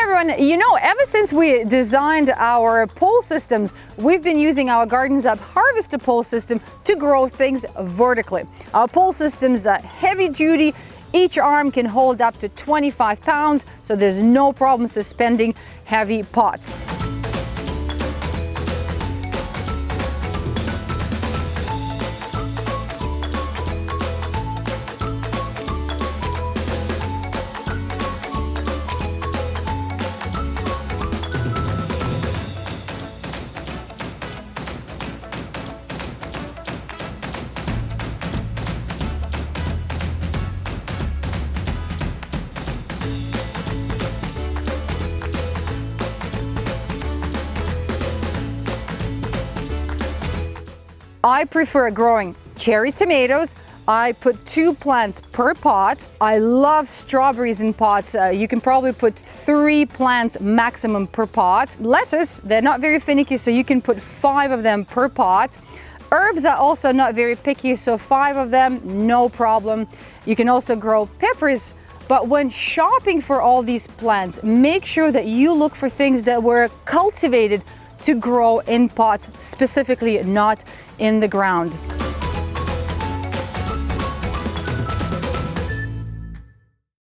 everyone, you know, ever since we designed our pole systems, we've been using our GardensUP Harvester pole system to grow things vertically. Our pole system's heavy duty. Each arm can hold up to 25 pounds, so there's no problem suspending heavy pots. I prefer growing cherry tomatoes. I put 2 plants per pot. I love strawberries in pots. You can probably put 3 plants maximum per pot. Lettuce, they're not very finicky, so you can put 5 of them per pot. Herbs are also not very picky, so 5 of them, no problem. You can also grow peppers. But when shopping for all these plants, make sure that you look for things that were cultivated to grow in pots, specifically not in the ground.